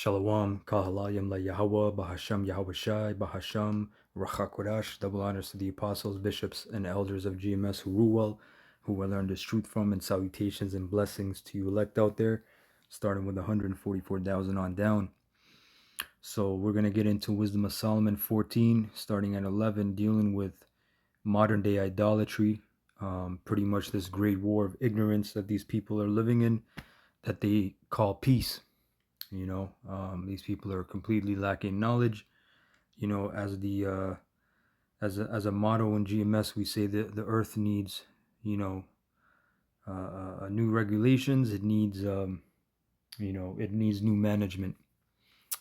Shalom, Kahalayim La Yahweh, Bahasham Yahweh Shai, Bahasham, Rachakodash, double honors to the apostles, bishops, and elders of GMS who rule well, who I learned this truth from, and salutations and blessings to you elect out there, starting with 144,000 on down. So we're going to get into Wisdom of Solomon 14, starting at 11, dealing with modern day idolatry, pretty much this great war of ignorance that these people are living in, that they call peace. These people are completely lacking knowledge. As the as a motto in GMS, we say that the earth needs, new regulations. It needs, it needs new management.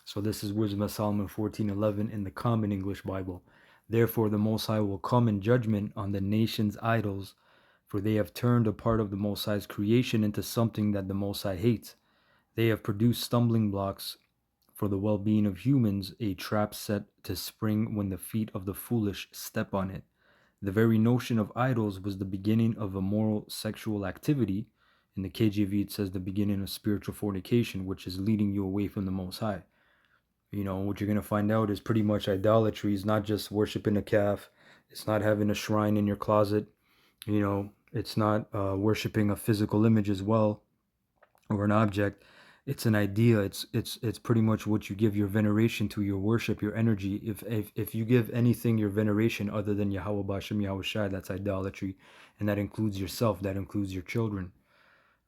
So this is Wisdom of Solomon 14:11 in the Common English Bible. Therefore, the Most High will come in judgment on the nation's idols, for they have turned a part of the Most High's creation into something that the Most High hates. They have produced stumbling blocks for the well-being of humans, a trap set to spring when the feet of the foolish step on it. The very notion of idols was the beginning of immoral sexual activity. In the KJV, it says the beginning of spiritual fornication, which is leading you away from the Most High. What you're going to find out is pretty much idolatry is not just worshiping a calf. It's not having a shrine in your closet. It's not worshiping a physical image as well, or an object. It's an idea. It's pretty much what you give your veneration to, your worship, your energy. If you give anything your veneration other than Yahweh Bashem Yahweh Shai, that's idolatry, and that includes yourself. That includes your children,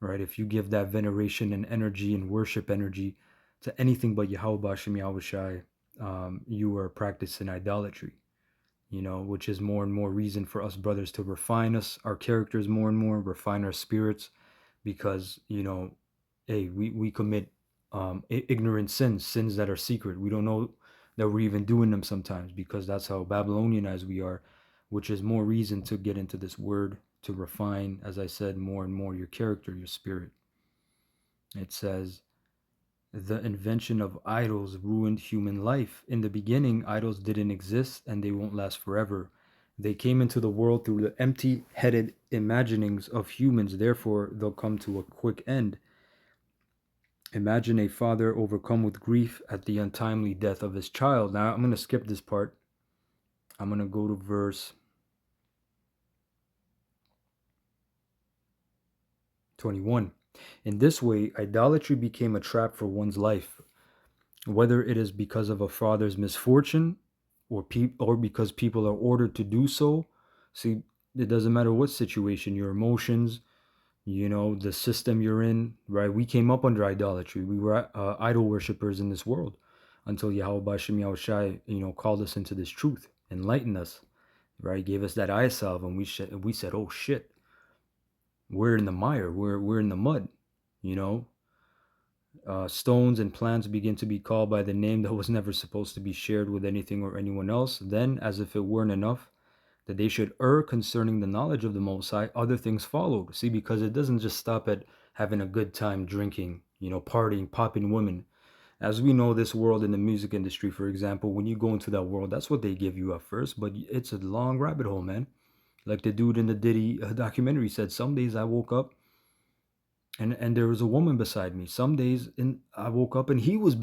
right? If you give that veneration and energy and worship energy to anything but Yahweh Bashem Yahweh Shai, you are practicing idolatry. Which is more and more reason for us brothers to refine our characters more and more, refine our spirits, because hey, we commit ignorant sins that are secret. We don't know that we're even doing them sometimes, because that's how Babylonianized we are, which is more reason to get into this word, to refine, as I said, more and more your character, your spirit. It says, the invention of idols ruined human life. In the beginning, idols didn't exist and they won't last forever. They came into the world through the empty-headed imaginings of humans, therefore they'll come to a quick end. Imagine a father overcome with grief at the untimely death of his child. Now, I'm going to skip this part. I'm going to go to verse 21. In this way, idolatry became a trap for one's life, whether it is because of a father's misfortune or because people are ordered to do so. See, it doesn't matter what situation, your emotions, the system you're in, right? We came up under idolatry. We were idol worshippers in this world until Yahweh Bashem Yahweh Shai, called us into this truth, enlightened us, right? Gave us that eye salve, and we said, oh shit, we're in the mire, we're in the mud, stones and plants begin to be called by the name that was never supposed to be shared with anything or anyone else. Then, as if it weren't enough, that they should err concerning the knowledge of the Most High, other things followed. See, because it doesn't just stop at having a good time drinking, partying, popping women. As we know, this world in the music industry, for example, when you go into that world, that's what they give you at first, but it's a long rabbit hole, man. Like the dude in the Diddy documentary said, some days I woke up and there was a woman beside me. Some days I woke up and he was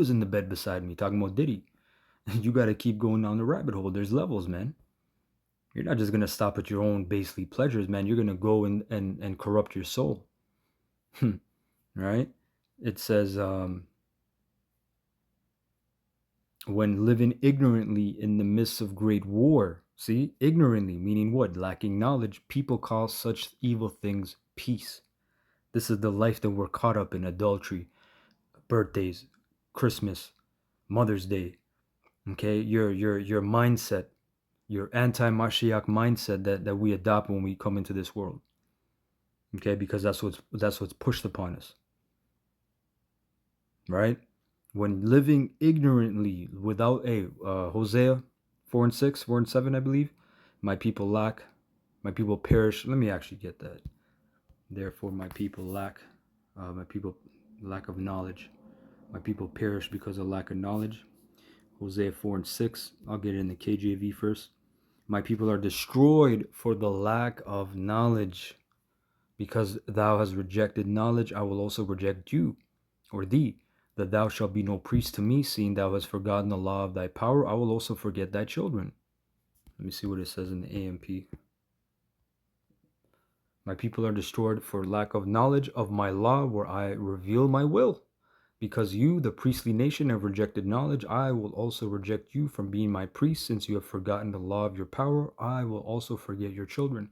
in the bed beside me, talking about Diddy. You got to keep going down the rabbit hole. There's levels, man. You're not just going to stop at your own basely pleasures, man. You're going to go and corrupt your soul. Right? It says, when living ignorantly in the midst of great war. See, ignorantly, meaning what? Lacking knowledge. People call such evil things peace. This is the life that we're caught up in: adultery, birthdays, Christmas, Mother's Day. Okay, your mindset, your anti-Mashiach mindset that we adopt when we come into this world. Okay, because that's what's pushed upon us. Right? When living ignorantly without Hosea 4:6, 4:7, I believe, my people lack, my people perish. Let me actually get that. Therefore, my people lack of knowledge. My people perish because of lack of knowledge. Hosea 4:6. I'll get it in the KJV first. My people are destroyed for the lack of knowledge. Because thou hast rejected knowledge, I will also reject you, or thee. that thou shalt be no priest to me, seeing thou hast forgotten the law of thy power. I will also forget thy children. Let me see what it says in the AMP. My people are destroyed for lack of knowledge of my law, where I reveal my will. Because you, the priestly nation, have rejected knowledge, I will also reject you from being my priest. Since you have forgotten the law of your power, I will also forget your children.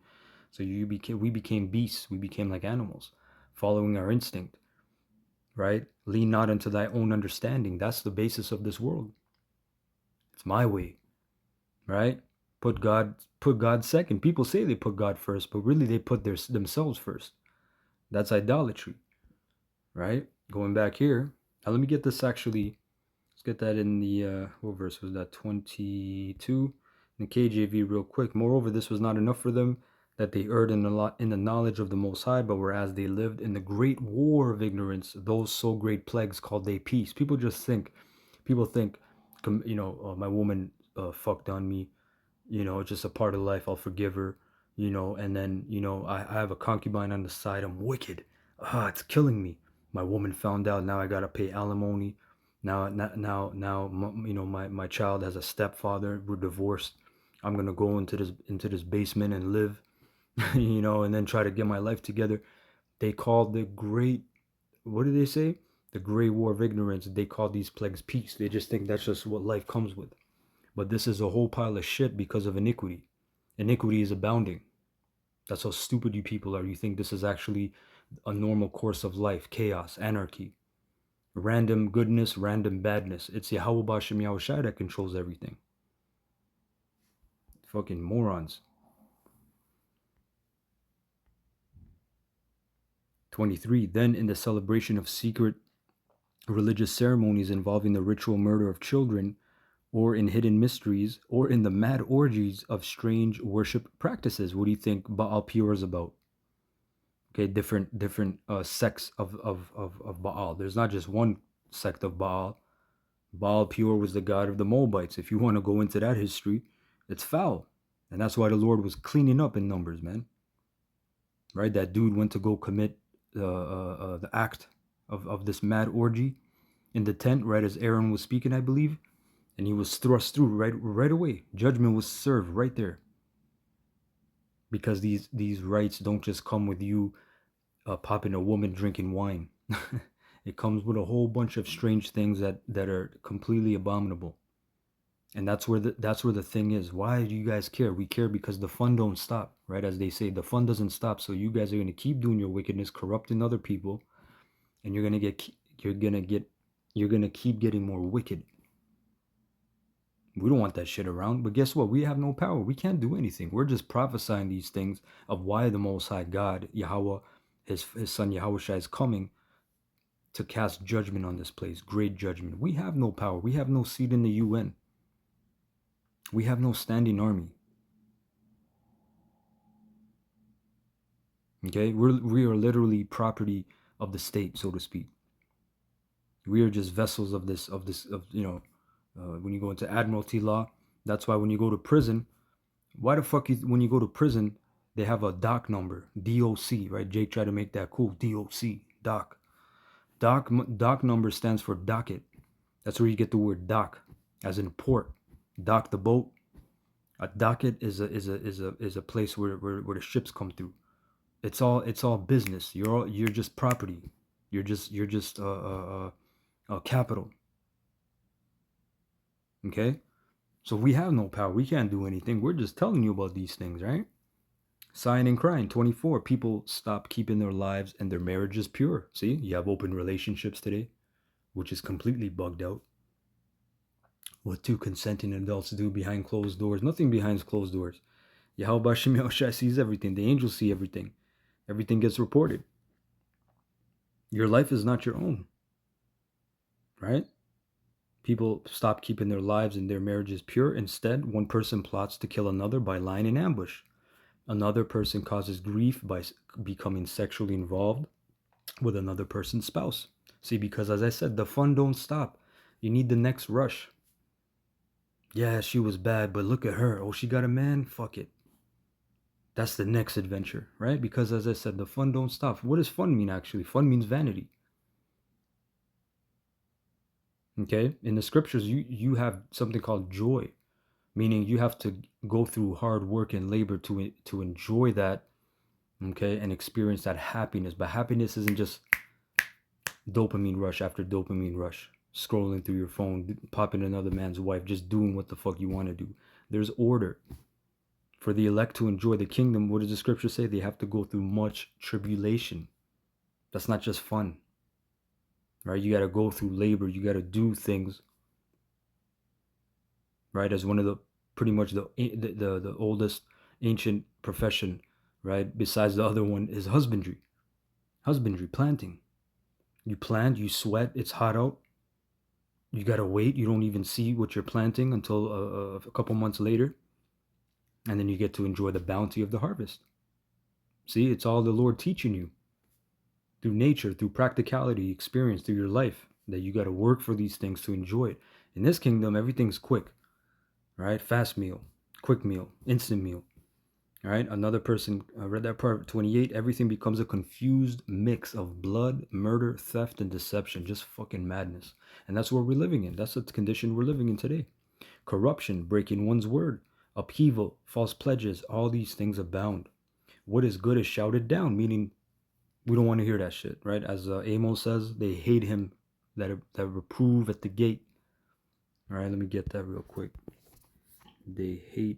So we became beasts. We became like animals, following our instinct, right? Lean not unto thy own understanding. That's the basis of this world. It's my way, right? Put God second. People say they put God first, but really they put themselves first. That's idolatry, right? Going back here. Now let me get this actually. Let's get that in the what verse was that? 22 in the KJV real quick. Moreover, this was not enough for them, that they erred in the knowledge of the Most High, but whereas they lived in the great war of ignorance, those so great plagues called they peace. People think, my woman fucked on me, it's just a part of life. I'll forgive her, and then, I have a concubine on the side. I'm wicked. It's killing me. My woman found out. Now I got to pay alimony. Now, my child has a stepfather. We're divorced. I'm going to go into this basement and live, and then try to get my life together. They called the great, what do they say? The great war of ignorance. They call these plagues peace. They just think that's just what life comes with. But this is a whole pile of shit because of iniquity. Iniquity is abounding. That's how stupid you people are. You think this is actually a normal course of life. Chaos, anarchy, random goodness, random badness. It's Yahweh Bashem Yahushai that controls everything. Fucking morons. 23. Then in the celebration of secret religious ceremonies involving the ritual murder of children, or in hidden mysteries, or in the mad orgies of strange worship practices. What do you think Baal Peor is about? Okay, different sects of Baal. There's not just one sect of Baal. Baal Peor was the god of the Moabites. If you want to go into that history, it's foul. And that's why the Lord was cleaning up in Numbers, man. Right? That dude went to go commit the act of this mad orgy in the tent, right as Aaron was speaking, I believe. And he was thrust through right away. Judgment was served right there. Because these rites don't just come with you popping a woman drinking wine. It comes with a whole bunch of strange things that are completely abominable. And that's where the thing is. Why do you guys care? We care because the fun don't stop, right? As they say, the fun doesn't stop. So you guys are gonna keep doing your wickedness, corrupting other people, and you're gonna keep getting more wicked. We don't want that shit around. But guess what? We have no power. We can't do anything. We're just prophesying these things of why the Most High God, Yahweh, his son Yahushua is coming to cast judgment on this place. Great judgment. We have no power. We have no seat in the UN. We have no standing army. Okay? We are literally property of the state, so to speak. We are just vessels of when you go into admiralty law. That's why when you go to prison, why the fuck when you go to prison, they have a doc number, DOC, right? Jake tried to make that cool, DOC, doc. Doc number stands for docket. That's where you get the word dock, as in port. Dock the boat. A docket is a place where the ships come through. It's all business. You're just property. You're just capital. Okay? So we have no power. We can't do anything. We're just telling you about these things, right? Sighing and crying. 24. People stop keeping their lives and their marriages pure. See, you have open relationships today, which is completely bugged out. What two consenting adults do behind closed doors? Nothing behind closed doors. Yahweh Bashem Yahushua sees everything. The angels see everything. Everything gets reported. Your life is not your own, right? People stop keeping their lives and their marriages pure. Instead, one person plots to kill another by lying in ambush. Another person causes grief by becoming sexually involved with another person's spouse. See, because as I said, the fun don't stop. You need the next rush. Yeah, she was bad, but look at her. Oh, she got a man? Fuck it. That's the next adventure, right? Because as I said, the fun don't stop. What does fun mean, actually? Fun means vanity. Okay, in the scriptures, you have something called joy, meaning you have to go through hard work and labor to enjoy that. Okay, and experience that happiness. But happiness isn't just dopamine rush after dopamine rush, scrolling through your phone, popping another man's wife, just doing what the fuck you want to do. There's order. For the elect to enjoy the kingdom, what does the scripture say? They have to go through much tribulation. That's not just fun, right? You got to go through labor. You got to do things, right? As one of the pretty much the oldest ancient profession, right? Besides the other one is husbandry, planting. You plant, you sweat. It's hot out. You got to wait. You don't even see what you're planting until a couple months later. And then you get to enjoy the bounty of the harvest. See, it's all the Lord teaching you through nature, through practicality, experience, through your life, that you got to work for these things to enjoy it. In this kingdom, everything's quick, right? Fast meal, quick meal, instant meal, right? Another person read that part 28. Everything becomes a confused mix of blood, murder, theft, and deception. Just fucking madness. And that's what we're living in. That's the condition we're living in today. Corruption, breaking one's word, upheaval, false pledges, all these things abound. What is good is shouted down, meaning we don't want to hear that shit, right? As Amos says, they hate him that reprove at the gate. All right, let me get that real quick. They hate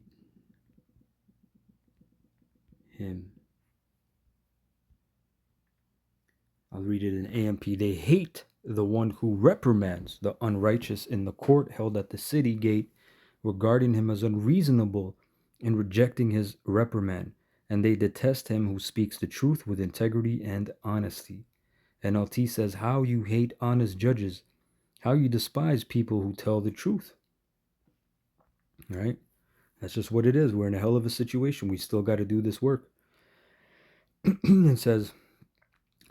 him. I'll read it in AMP. They hate the one who reprimands the unrighteous in the court held at the city gate, regarding him as unreasonable and rejecting his reprimand. And they detest him who speaks the truth with integrity and honesty. NLT says, how you hate honest judges, how you despise people who tell the truth. Right? That's just what it is. We're in a hell of a situation. We still got to do this work. It says,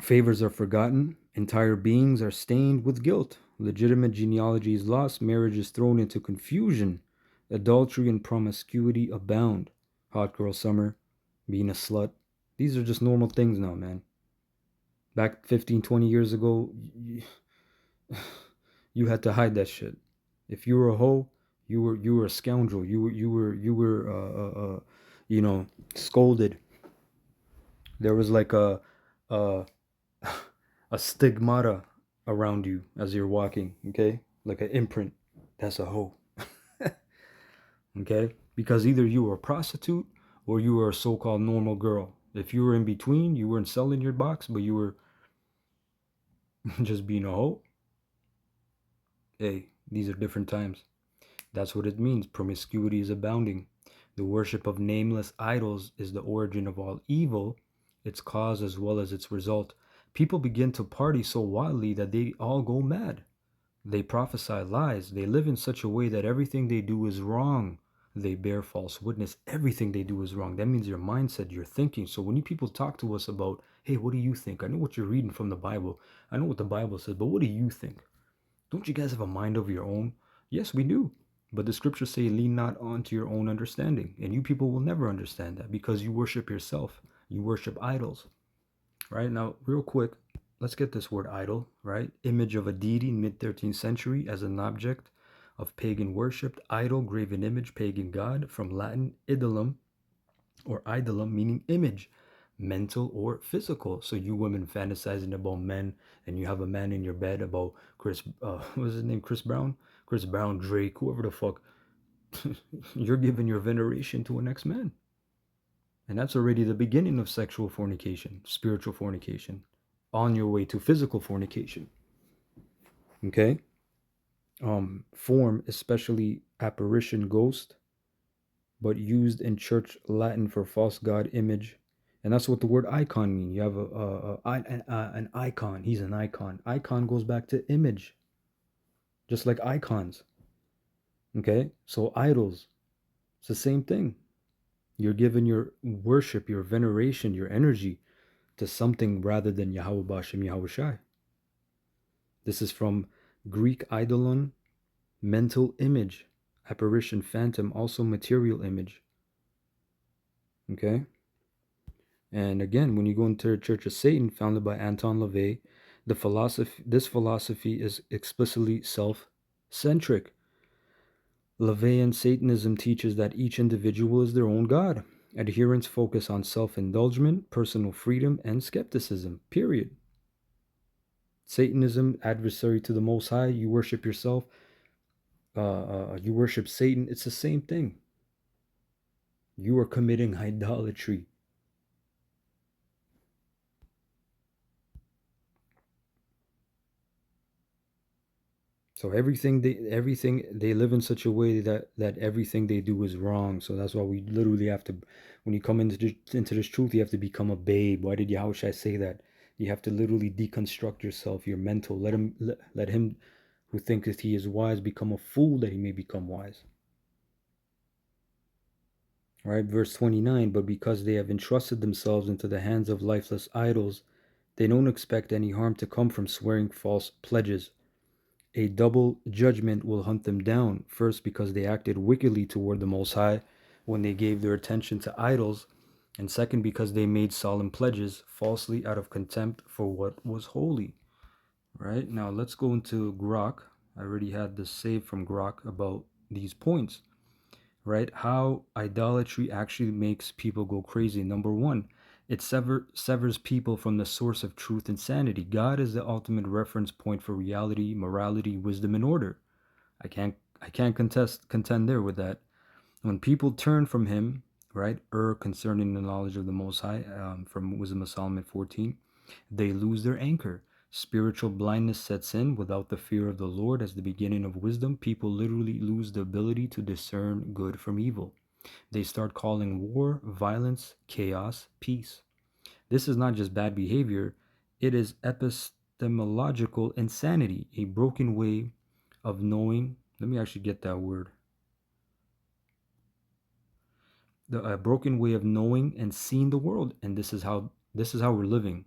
favors are forgotten, entire beings are stained with guilt, legitimate genealogy is lost, marriage is thrown into confusion, adultery and promiscuity abound, hot girl summer, being a slut. These are just normal things now, man. Back 15, 20 years ago, you had to hide that shit. If you were a hoe, you were a scoundrel. You were scolded. There was like a a stigmata around you as you're walking. Okay, like an imprint. That's a hoe. Okay, because either you were a prostitute or you were a so-called normal girl. If you were in between, you weren't selling your box, but you were just being a hoe. Hey, these are different times. That's what it means. Promiscuity is abounding. The worship of nameless idols is the origin of all evil, its cause as well as its result. People begin to party so wildly that they all go mad. They prophesy lies. They live in such a way that everything they do is wrong. They bear false witness. Everything they do is wrong. That means your mindset, your thinking. So when you people talk to us about, hey, what do you think? I know what you're reading from the Bible. I know what the Bible says, but what do you think? Don't you guys have a mind of your own? Yes, we do. But the scriptures say, lean not onto your own understanding. And you people will never understand that because you worship yourself. You worship idols. Right? Now, real quick, let's get this word idol, right? Image of a deity in mid-13th century as an object of pagan worship. Idol, graven image, pagan god. From Latin, idolum or idolum, meaning image, mental or physical. So you women fantasizing about men, and you have a man in your bed about what's his name, Chris Brown, Drake, whoever the fuck. You're giving your veneration to an ex-man, and that's already the beginning of sexual fornication, spiritual fornication, on your way to physical fornication. Okay. Form, especially apparition, ghost, but used in church Latin for false god image. And that's what the word icon means. You have an icon. He's an icon. Icon goes back to image, just like icons. Okay? So idols, it's the same thing. You're giving your worship, your veneration, your energy to something rather than Yahweh Bashem Yahweh Shai. This is from Greek eidolon, mental image, apparition, phantom, also material image. Okay? And again, when you go into the Church of Satan, founded by Anton LaVey, this philosophy is explicitly centric. LaVeyan Satanism teaches that each individual is their own God. Adherents focus on self indulgence, personal freedom, and skepticism. Period. Satanism, adversary to the Most High, you worship yourself, you worship Satan. It's the same thing. You are committing idolatry. So everything they live in such a way that everything they do is wrong. So that's why we literally have to, when you come into this truth, you have to become a babe. Why did Yahushua say that? You have to literally deconstruct yourself, your mental. Let him who thinketh he is wise become a fool that he may become wise. All right, verse 29. But because they have entrusted themselves into the hands of lifeless idols, they don't expect any harm to come from swearing false pledges. A double judgment will hunt them down. First, because they acted wickedly toward the Most High when they gave their attention to idols, and second, because they made solemn pledges falsely out of contempt for what was holy. Right? Now, let's go into Grok. I already had this saved from Grok about these points. Right? How idolatry actually makes people go crazy. Number one, it severs people from the source of truth and sanity. God is the ultimate reference point for reality, morality, wisdom, and order. I can't contend there with that. When people turn from Him, right, concerning the knowledge of the Most High, from Wisdom of Solomon 14, they lose their anchor. Spiritual blindness sets in. Without the fear of the Lord as the beginning of wisdom, people literally lose the ability to discern good from evil. They start calling war, violence, chaos, peace. This is not just bad behavior, it is epistemological insanity, a broken way of knowing. Let me actually get that word. A broken way of knowing and seeing the world, and this is how we're living.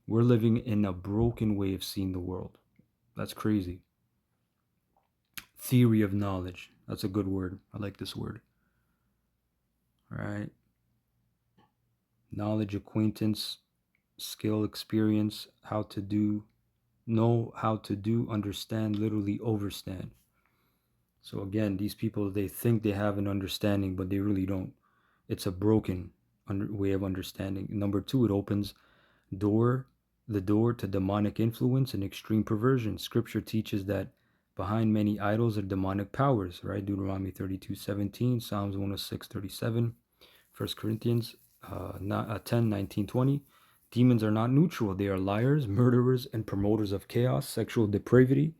We're living in a broken way of seeing the world. That's crazy. Theory of knowledge. That's a good word. I like this word. All right. Knowledge, acquaintance, skill, experience, how to do, know how to do, understand, literally overstand. So again, these people, they think they have an understanding, but they really don't. It's a broken way of understanding. Number two, it opens door the door to demonic influence and extreme perversion. Scripture teaches that behind many idols are demonic powers, right? Deuteronomy 32:17, Psalms 106:37, 1 Corinthians 10, 19, 20. Demons are not neutral. They are liars, murderers, and promoters of chaos, sexual depravity,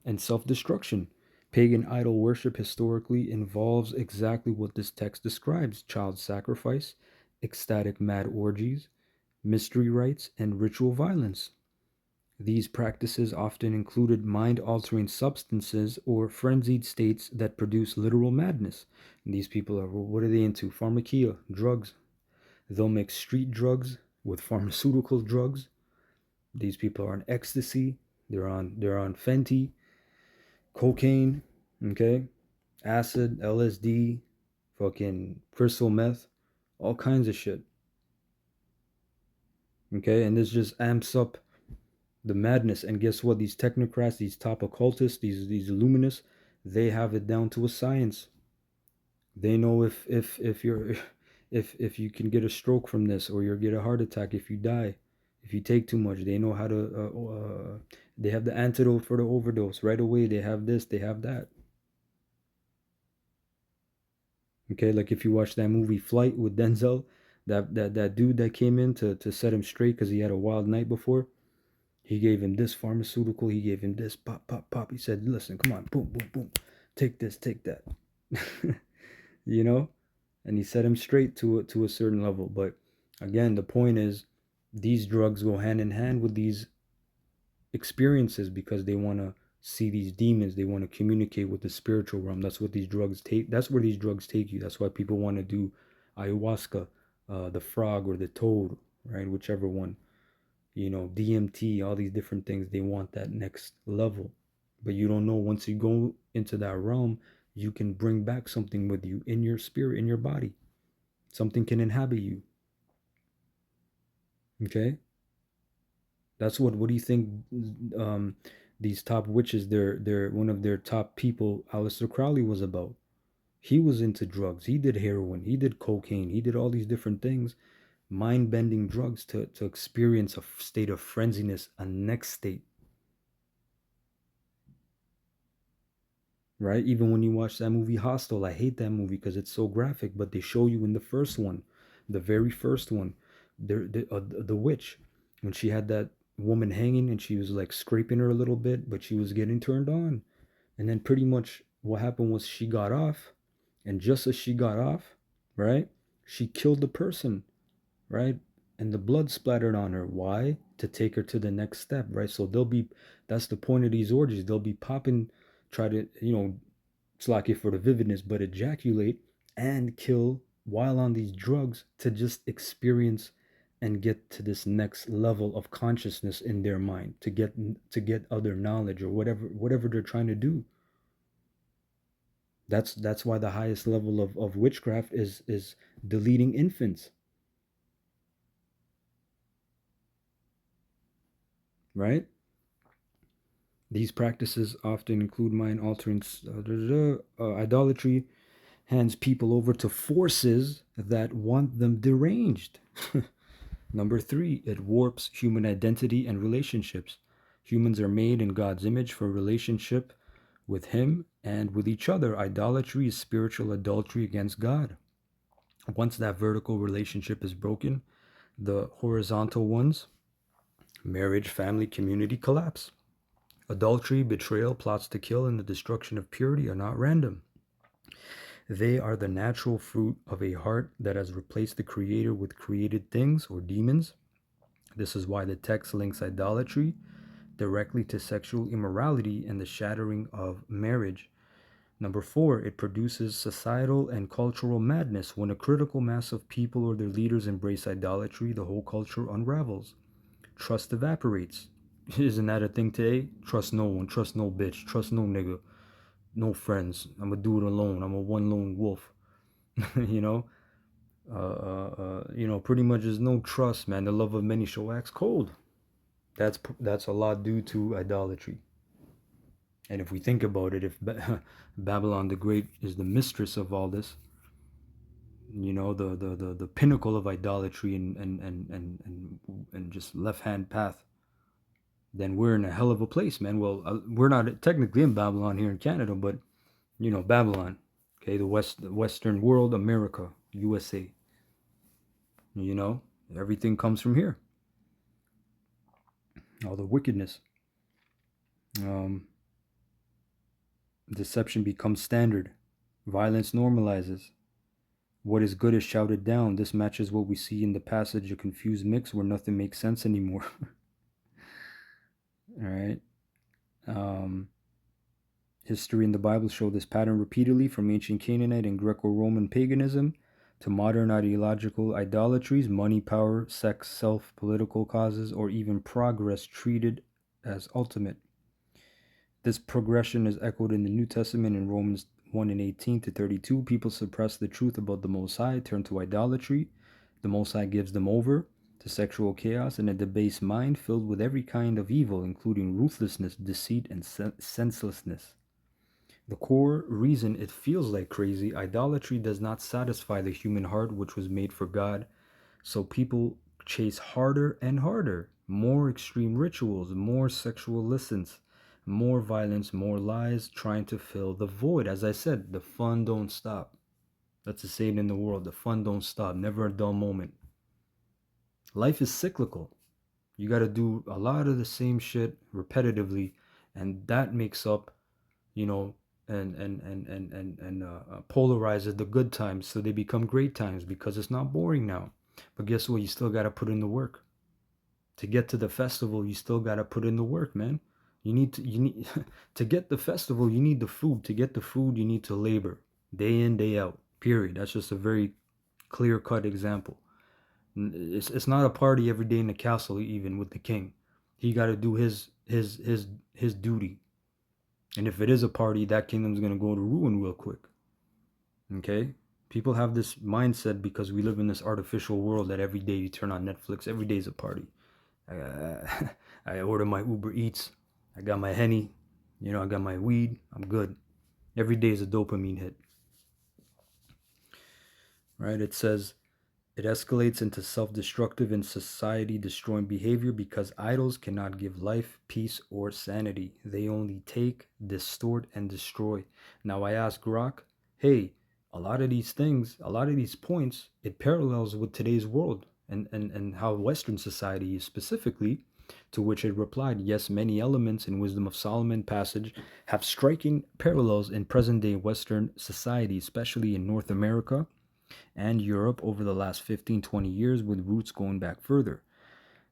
and self-destruction. Pagan idol worship historically involves exactly what this text describes: child sacrifice, ecstatic mad orgies, mystery rites, and ritual violence. These practices often included mind altering substances or frenzied states that produce literal madness. And these people are, what are they into? Pharmakia, drugs. They'll mix street drugs with pharmaceutical drugs. These people are on ecstasy. They're on Fenty, cocaine, okay, acid, LSD, fucking crystal meth, all kinds of shit. Okay, and this just amps up the madness. And guess what? These technocrats, these top occultists, these illuminists, they have it down to a science. They know if you're if you can get a stroke from this, or you get a heart attack if you die, if you take too much. They know how to. They have the antidote for the overdose right away. They have this. They have that. Okay, like if you watch that movie Flight with Denzel, that dude that came in to set him straight because he had a wild night before. He gave him this pharmaceutical. He gave him this pop, pop, pop. He said, "Listen, come on, boom, boom, boom. Take this, take that." you know, and he set him straight to a certain level. But again, the point is, these drugs go hand in hand with these experiences because they want to see these demons. They want to communicate with the spiritual realm. That's what these drugs take. That's where these drugs take you. That's why people want to do ayahuasca, the frog or the toad, right? Whichever one. DMT, all these different things. They want that next level. But you don't know, once you go into that realm, you can bring back something with you in your spirit, in your body. Something can inhabit you. Okay? What do you think? Um, These top witches, they're one of their top people. Aleister Crowley was about. He was into drugs. He did heroin. He did cocaine. He did all these different things, mind bending drugs to experience a state of frenziness, a next state, right? Even when you watch that movie Hostel, I hate that movie because it's so graphic, but they show you in the first one, the very first one, the witch, when she had that woman hanging and she was like scraping her a little bit, but she was getting turned on. And then pretty much what happened was she got off, and just as she got off, right, she killed the person, right? And the blood splattered on her. Why? To take her to the next step, right? So they'll be, that's the point of these orgies. They'll be popping, try to, slack it for the vividness, but ejaculate and kill while on these drugs to just experience and get to this next level of consciousness in their mind, to get other knowledge or whatever they're trying to do. That's why the highest level of witchcraft is deleting infants, right? These practices often include mind altering idolatry, hands people over to forces that want them deranged. Number three, it warps human identity and relationships. Humans are made in God's image for relationship with Him and with each other. Idolatry is spiritual adultery against God. Once that vertical relationship is broken, the horizontal ones, marriage, family, community, collapse. Adultery, betrayal, plots to kill, and the destruction of purity are not random. They are the natural fruit of a heart that has replaced the Creator with created things or demons. This is why the text links idolatry directly to sexual immorality and the shattering of marriage. Number four, it produces societal and cultural madness. When a critical mass of people or their leaders embrace idolatry, the whole culture unravels. Trust evaporates. Isn't that a thing today? Trust no one, trust no bitch, trust no nigga, no friends. I'm gonna do it alone. I'm a one lone wolf. you know, pretty much there's no trust, man. The love of many shall wax cold. That's a lot due to idolatry. And if we think about it, if Babylon the Great is the mistress of all this, the pinnacle of idolatry and just left hand path, then we're in a hell of a place, man. Well, we're not technically in Babylon here in Canada, but Babylon, okay, the Western world, America, USA. You know, everything comes from here. All the wickedness, um, deception becomes standard. Violence normalizes. What is good is shouted down. This matches what we see in the passage, a confused mix where nothing makes sense anymore. All right. Um, History in the Bible show this pattern repeatedly, from ancient Canaanite and Greco-Roman paganism to modern ideological idolatries, money, power, sex, self, political causes, or even progress treated as ultimate. This progression is echoed in the New Testament in Romans 1 and 18 to 32. People suppress the truth about the Most High, turn to idolatry. The Most High gives them over to sexual chaos and a debased mind filled with every kind of evil, including ruthlessness, deceit, and senselessness. The core reason it feels like crazy, idolatry does not satisfy the human heart, which was made for God. So people chase harder and harder, more extreme rituals, more sexual license, more violence, more lies, trying to fill the void. As I said, the fun don't stop. That's a saying in the world. The fun don't stop. Never a dull moment. Life is cyclical. You got to do a lot of the same shit repetitively, and that makes up, you know, and polarizes the good times so they become great times because it's not boring now. But guess what? You still got to put in the work. To get to the festival, you still got to put in the work, man. You need to get the festival, you need the food. To get the food, you need to labor day in, day out. Period. That's just a very clear-cut example. It's not a party every day in the castle, even with the king. He got to do his duty. And if it is a party, that kingdom's gonna go to ruin real quick. Okay? People have this mindset because we live in this artificial world that every day you turn on Netflix, every day is a party. I order my Uber Eats. I got my henny, I got my weed. I'm good. Every day is a dopamine hit, right? It says it escalates into self destructive and society destroying behavior because idols cannot give life, peace, or sanity. They only take, distort, and destroy. Now, I ask Grok, hey, a lot of these things, a lot of these points, it parallels with today's world and how Western society is specifically. To which it replied, yes, many elements in Wisdom of Solomon passage have striking parallels in present day Western society, especially in North America and Europe over the last 15, 20 years, with roots going back further.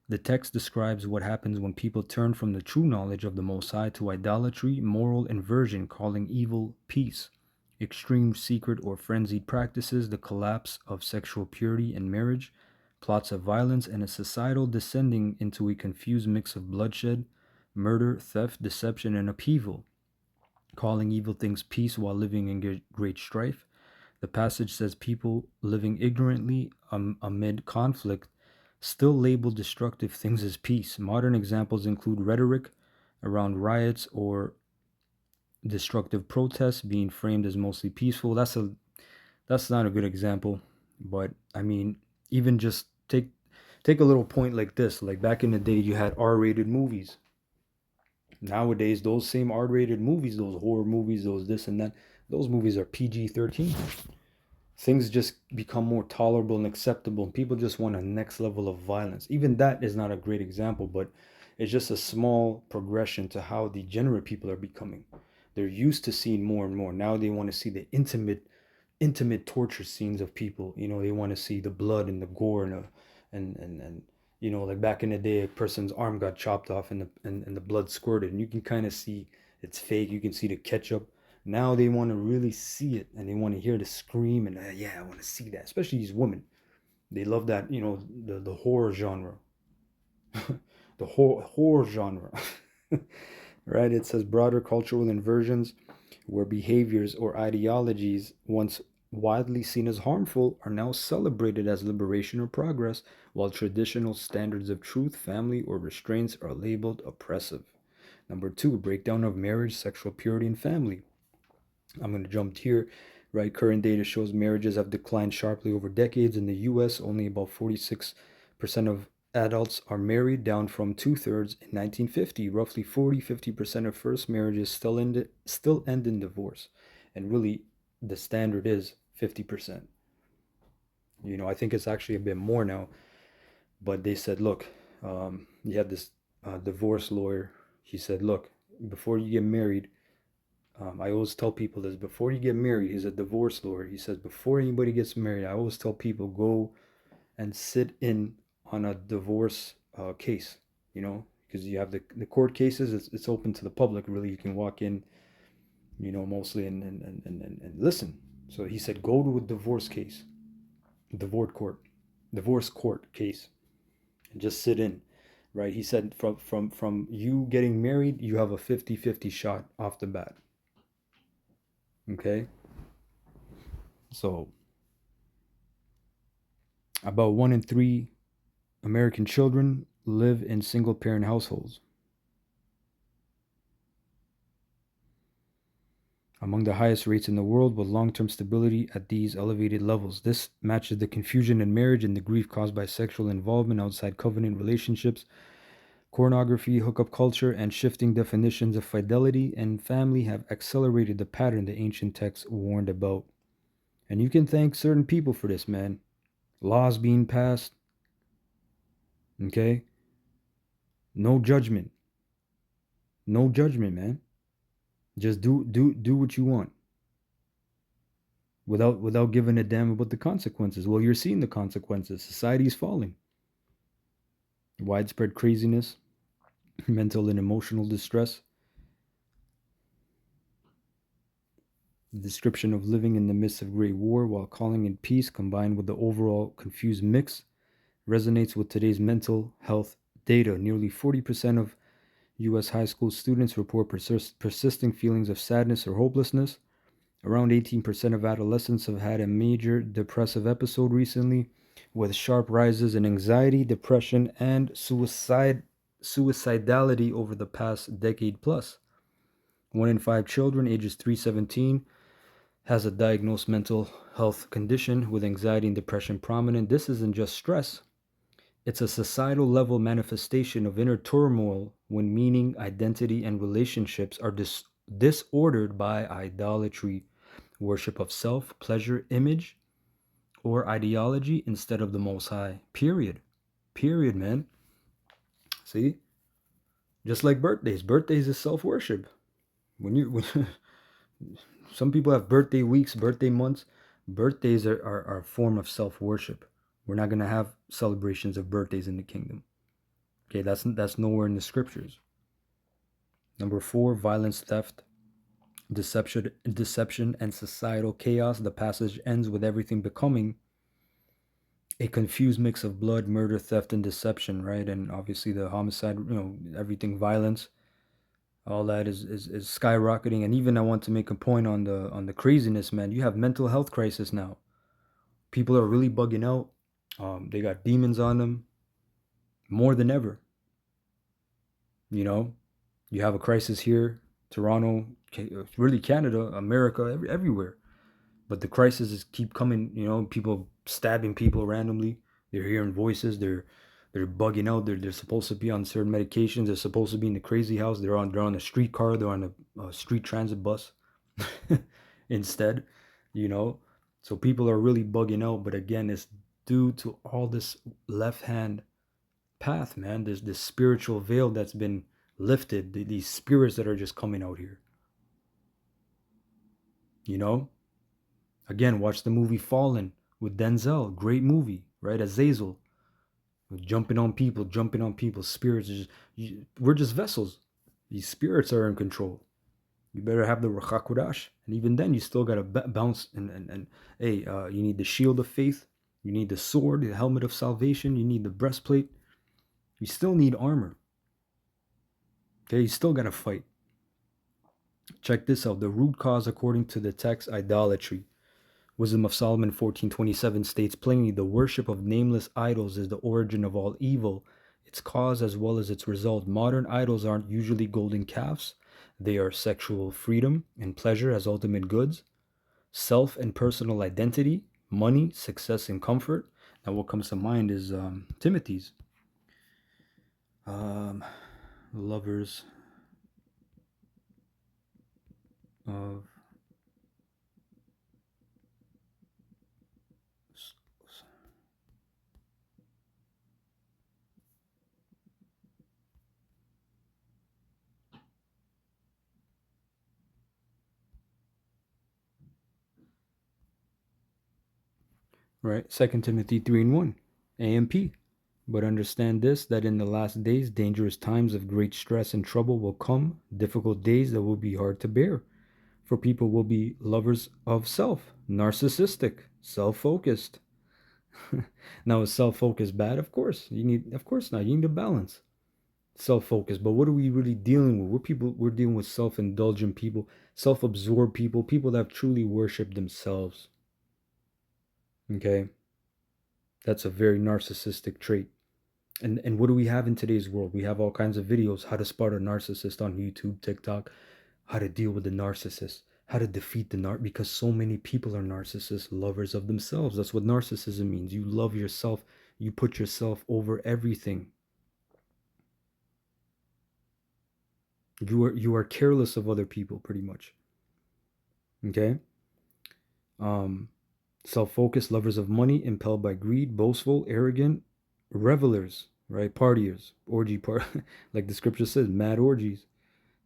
The text describes what happens when people turn from the true knowledge of the Most High to idolatry, moral inversion, calling evil peace, extreme secret or frenzied practices, the collapse of sexual purity in marriage, plots of violence, and a societal descending into a confused mix of bloodshed, murder, theft, deception, and upheaval, calling evil things peace while living in great strife. The passage says people living ignorantly amid conflict still label destructive things as peace. Modern examples include rhetoric around riots or destructive protests being framed as mostly peaceful. That's not a good example, but I mean, even just take a little point like this. Like back in the day, you had R-rated movies. Nowadays, those same R-rated movies, those horror movies, those this and that, those movies are PG-13. Things just become more tolerable and acceptable, and people just want a next level of violence. Even that is not a great example, but it's just a small progression to how degenerate people are becoming. They're used to seeing more and more. Now they want to see the intimate torture scenes of people. They want to see the blood and the gore and like back in the day, a person's arm got chopped off and the blood squirted, and you can kind of see it's fake. You can see the ketchup. Now they want to really see it, and they want to hear the scream, and yeah, I want to see that. Especially these women, they love that. The horror genre, the horror genre, right? It says broader cultural inversions, where behaviors or ideologies once widely seen as harmful are now celebrated as liberation or progress, while traditional standards of truth, family, or restraints are labeled oppressive. Number two, breakdown of marriage, sexual purity, and family. I'm going to jump here, right? Current data shows marriages have declined sharply over decades. In the US, only about 46% of adults are married, down from two-thirds in 1950. Roughly 40-50% of first marriages still end in divorce. And really, the standard is 50%. I think it's actually a bit more now, but they said, look, you have this divorce lawyer. He said, look, before you get married, I always tell people this before you get married. He's a divorce lawyer. He says before anybody gets married, I always tell people go and sit in on a divorce case. Because you have the court cases. It's open to the public. Really, you can walk in. Mostly and listen. So he said go to a divorce case, divorce court case, and just sit in. Right? He said from you getting married, you have a 50-50 shot off the bat. Okay. So about 1 in 3 American children live in single parent households. Among the highest rates in the world, with long term stability at these elevated levels. This matches the confusion in marriage and the grief caused by sexual involvement outside covenant relationships, pornography, hookup culture, and shifting definitions of fidelity and family have accelerated the pattern the ancient texts warned about. And you can thank certain people for this, man. Laws being passed, okay? No judgment. No judgment, man. Just do what you want without giving a damn about the consequences. Well, you're seeing the consequences. Society's falling. Widespread craziness, mental and emotional distress. The description of living in the midst of great war while calling in peace, combined with the overall confused mix, resonates with today's mental health data. Nearly 40% of U.S. high school students report persisting feelings of sadness or hopelessness. Around 18% of adolescents have had a major depressive episode recently, with sharp rises in anxiety, depression, and suicidality over the past decade plus. 1 in 5 children ages 3 to 17 has a diagnosed mental health condition with anxiety and depression prominent. This isn't just stress, it's a societal level manifestation of inner turmoil when meaning, identity, and relationships are disordered by idolatry, worship of self, pleasure, image, or ideology instead of the Most High. Period. Period, man. See? Just like birthdays. Birthdays is self worship. When some people have birthday weeks, birthday months. Birthdays are a form of self worship. We're not gonna have celebrations of birthdays in the kingdom. Okay, that's nowhere in the scriptures. Number 4, violence, theft, deception, and societal chaos. The passage ends with everything becoming a confused mix of blood, murder, theft, and deception, right? And obviously the homicide, everything, violence, all that is skyrocketing. And even I want to make a point on the craziness, man. You have mental health crisis now. People are really bugging out. They got demons on them more than ever. You know, you have a crisis here, Toronto, really Canada, America, everywhere. But the crises keep coming. People stabbing people randomly. They're hearing voices. They're bugging out. They're supposed to be on certain medications. They're supposed to be in the crazy house. They're on a streetcar. They're on a street transit bus instead. You know, so people are really bugging out. But again, it's due to all this left hand path, man. There's this spiritual veil that's been lifted. These spirits that are just coming out here. You know, again, watch the movie Fallen with Denzel. Great movie, right? Azazel, jumping on people. Spirits, we're just vessels. These spirits are in control. You better have the Rachakudash. And even then, you still got to bounce. And hey, you need the shield of faith. You need the sword, the helmet of salvation. You need the breastplate. You still need armor. Okay, you still got to fight. Check this out. The root cause, according to the text, idolatry. Wisdom of Solomon 14:27 states plainly, the worship of nameless idols is the origin of all evil, its cause as well as its result. Modern idols aren't usually golden calves. They are sexual freedom and pleasure as ultimate goods, self and personal identity, money, success, and comfort. Now, what comes to mind is Timothy's. Lovers of right? 2 Timothy 3:1, AMP. But understand this, that in the last days, dangerous times of great stress and trouble will come, difficult days that will be hard to bear. For people will be lovers of self, narcissistic, self-focused. Now, is self-focused bad? Of course. Of course not. You need a balance. Self-focused. But what are we really dealing with? We're dealing with self-indulgent people, self-absorbed people that have truly worshipped themselves. Okay? That's a very narcissistic trait. And what do we have in today's world? We have all kinds of videos, how to spot a narcissist on YouTube, TikTok, how to deal with the narcissist, how to defeat the because so many people are narcissists, lovers of themselves. That's what narcissism means. You love yourself. You put yourself over everything. You are careless of other people, pretty much. Okay? Self-focused, lovers of money, impelled by greed, boastful, arrogant, revelers, right? Partiers, like the scripture says, mad orgies.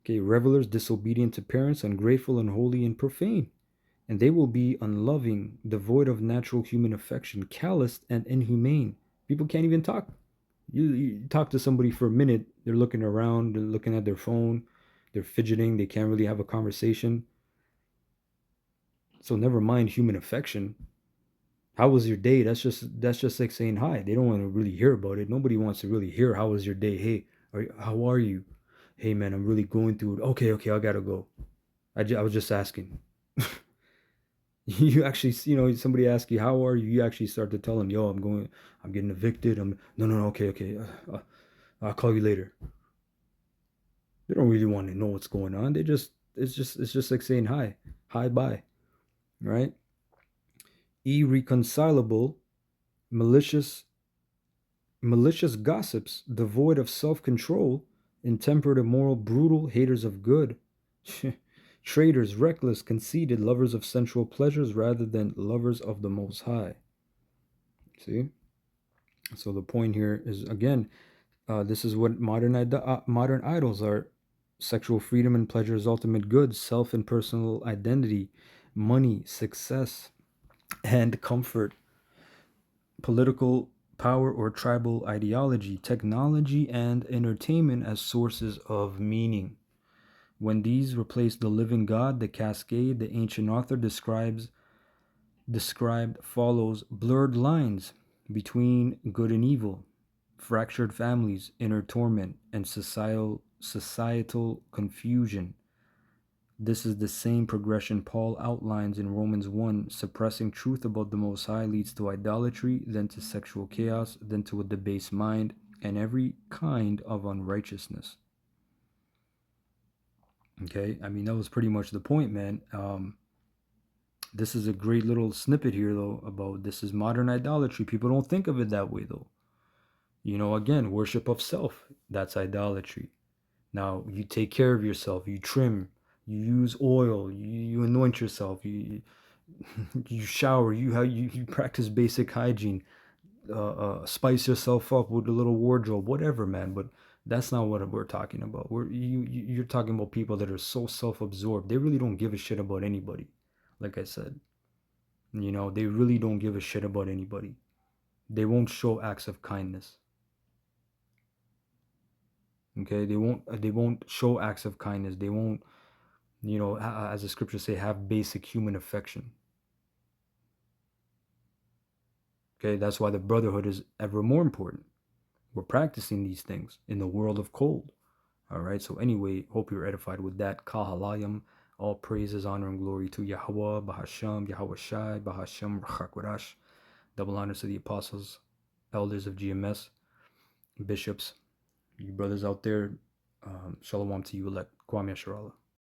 Okay, revelers, disobedient to parents, ungrateful, unholy, and profane. And they will be unloving, devoid of natural human affection, calloused, and inhumane. People can't even talk. You talk to somebody for a minute, they're looking around, they're looking at their phone, they're fidgeting, they can't really have a conversation. So never mind human affection. How was your day? That's just like saying hi. They don't want to really hear about it. Nobody wants to really hear how was your day. Hey, how are you? Hey man, I'm really going through it. Okay, I gotta go. I was just asking. You actually, somebody asks you how are you, you actually start to tell them, yo, I'm getting evicted. No, okay. I'll call you later. They don't really want to know what's going on. They just it's just like saying hi, hi, bye, right? Irreconcilable, malicious malicious gossips, devoid of self-control, intemperate, immoral, brutal, haters of good, traitors, reckless, conceited, lovers of sensual pleasures rather than lovers of the Most High. See, so the point here is again, this is what modern idols are: sexual freedom and pleasure as ultimate good, self and personal identity, money, success, and comfort, political power or tribal ideology, technology, and entertainment as sources of meaning. When these replace the living God, the cascade the ancient author described follows blurred lines between good and evil, fractured families, inner torment, and societal confusion. This is the same progression Paul outlines in Romans 1. Suppressing truth about the Most High leads to idolatry, then to sexual chaos, then to a debased mind, and every kind of unrighteousness. Okay, I mean, that was pretty much the point, man. This is a great little snippet here, though, about this is modern idolatry. People don't think of it that way, though. You know, again, worship of self, that's idolatry. Now, you take care of yourself, you trim, you use oil, you anoint yourself, you shower, you practice basic hygiene, spice yourself up with a little wardrobe, whatever, man. But that's not what we're talking about. You're talking about people that are so self-absorbed. They really don't give a shit about anybody. Like I said, you know, they really don't give a shit about anybody. They won't show acts of kindness. Okay, they won't show acts of kindness. They won't, you know, as the scriptures say, have basic human affection. Okay, that's why the brotherhood is ever more important. We're practicing these things in the world of cold. All right, so anyway, hope you're edified with that. Kahalayam, all praises, honor, and glory to Yahweh, Bahasham, Yahweh Shai, Bahasham, Rachakwadash. Double honors to the apostles, elders of GMS, bishops, you brothers out there. Shalom to you elect. Kwame Sharala.